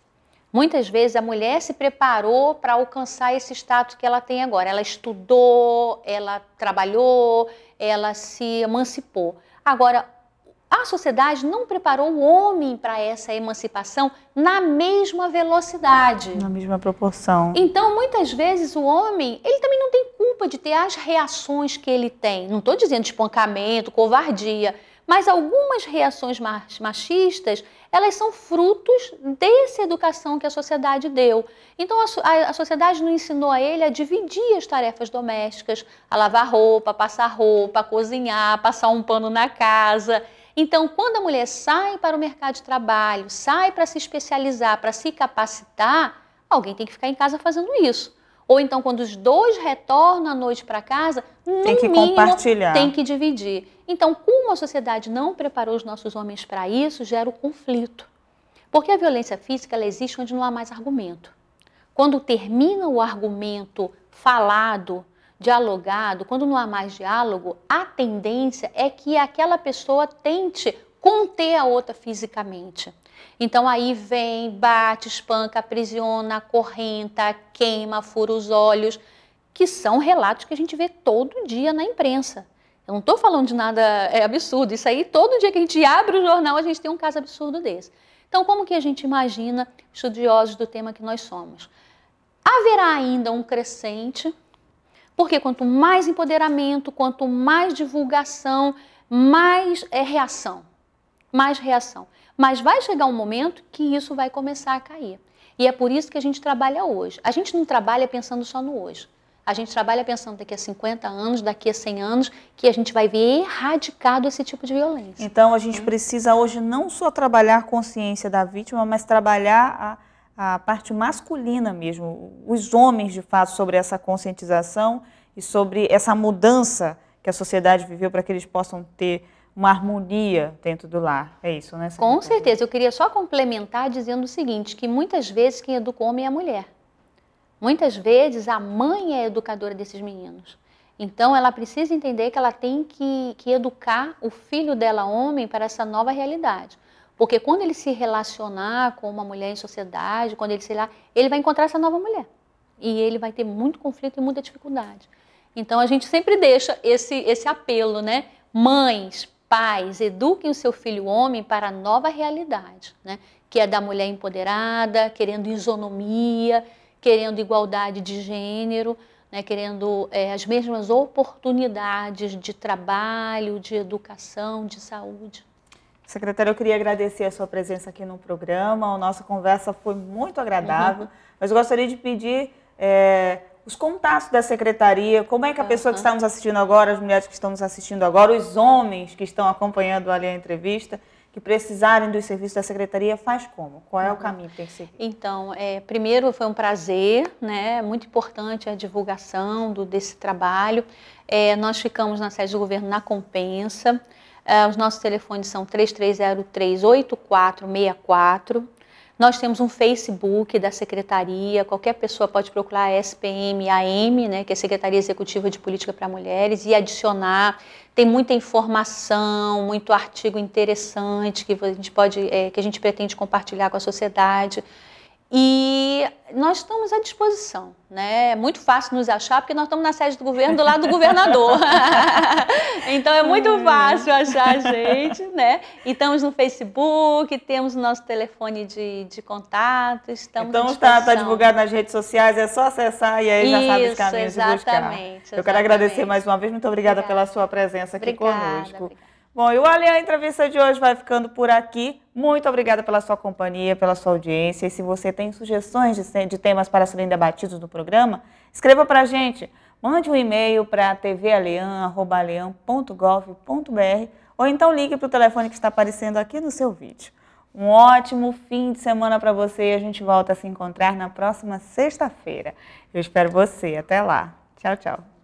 Muitas vezes a mulher se preparou para alcançar esse status que ela tem agora. Ela estudou, ela trabalhou, ela se emancipou. Agora, a sociedade não preparou o homem para essa emancipação na mesma velocidade. Na mesma proporção. Então, muitas vezes, o homem, ele também não tem culpa de ter as reações que ele tem. Não estou dizendo espancamento, covardia, mas algumas reações machistas, elas são frutos dessa educação que a sociedade deu. Então, a sociedade não ensinou a ele a dividir as tarefas domésticas, a lavar roupa, a cozinhar, passar um pano na casa. Então, quando a mulher sai para o mercado de trabalho, sai para se especializar, para se capacitar, alguém tem que ficar em casa fazendo isso. Ou então, quando os dois retornam à noite para casa, no mínimo, tem que dividir. Então, como a sociedade não preparou os nossos homens para isso, gera o conflito. Porque a violência física ela existe onde não há mais argumento. Quando termina o argumento falado, dialogado, quando não há mais diálogo, a tendência é que aquela pessoa tente conter a outra fisicamente. Então aí vem, bate, espanca, aprisiona, acorrenta, queima, fura os olhos, que são relatos que a gente vê todo dia na imprensa. Eu não estou falando de nada absurdo, isso aí todo dia que a gente abre o jornal a gente tem um caso absurdo desse. Então como que a gente imagina, estudiosos do tema que nós somos? Haverá ainda um crescente, porque quanto mais empoderamento, quanto mais divulgação, mais reação. Mais reação. Mas vai chegar um momento que isso vai começar a cair. E é por isso que a gente trabalha hoje. A gente não trabalha pensando só no hoje. A gente trabalha pensando daqui a 50 anos, daqui a 100 anos, que a gente vai ver erradicado esse tipo de violência. Então a gente precisa hoje não só trabalhar a consciência da vítima, mas trabalhar a parte masculina mesmo, os homens de fato, sobre essa conscientização e sobre essa mudança que a sociedade viveu para que eles possam ter uma harmonia dentro do lar. É isso, né, secretária? Com certeza. Eu queria só complementar dizendo o seguinte, que muitas vezes quem educa o homem é a mulher. Muitas vezes a mãe é a educadora desses meninos. Então ela precisa entender que ela tem que educar o filho dela, homem, para essa nova realidade. Porque quando ele se relacionar com uma mulher em sociedade, quando ele, sei lá, ele vai encontrar essa nova mulher. E ele vai ter muito conflito e muita dificuldade. Então a gente sempre deixa esse apelo, né? Mães, pais, eduquem o seu filho homem para a nova realidade, né? Que é da mulher empoderada, querendo isonomia, querendo igualdade de gênero, né? Querendo as mesmas oportunidades de trabalho, de educação, de saúde. Secretária, eu queria agradecer a sua presença aqui no programa. A nossa conversa foi muito agradável, mas eu gostaria de pedir os contatos da secretaria, como é que a pessoa que está nos assistindo agora, as mulheres que estão nos assistindo agora, os homens que estão acompanhando ali a entrevista, que precisarem dos serviços da secretaria, faz como? Qual é o caminho que tem que seguir? Então, primeiro foi um prazer, né? Muito importante a divulgação desse trabalho. Nós ficamos na sede do governo na Compensa. Os nossos telefones são 3303-8464. Nós temos um Facebook da Secretaria, qualquer pessoa pode procurar a SPM-AM, né, que é a Secretaria Executiva de Política para Mulheres, e adicionar. Tem muita informação, muito artigo interessante que a gente pretende compartilhar com a sociedade. E nós estamos à disposição, né? É muito fácil nos achar, porque nós estamos na sede do governo, do lado do governador. Então é muito fácil achar a gente, né? E estamos no Facebook, temos o nosso telefone de contato, estamos à disposição. Então está divulgado nas redes sociais, é só acessar e aí já sabe os caminhos de buscar. Exatamente. Eu quero agradecer mais uma vez, muito obrigada pela sua presença aqui conosco. Obrigada. Bom, e o Alian, a entrevista de hoje vai ficando por aqui. Muito obrigada pela sua companhia, pela sua audiência. E se você tem sugestões de temas para serem debatidos no programa, escreva para a gente. Mande um e-mail para tvalean@alean.gov.br ou então ligue para o telefone que está aparecendo aqui no seu vídeo. Um ótimo fim de semana para você e a gente volta a se encontrar na próxima sexta-feira. Eu espero você. Até lá. Tchau, tchau.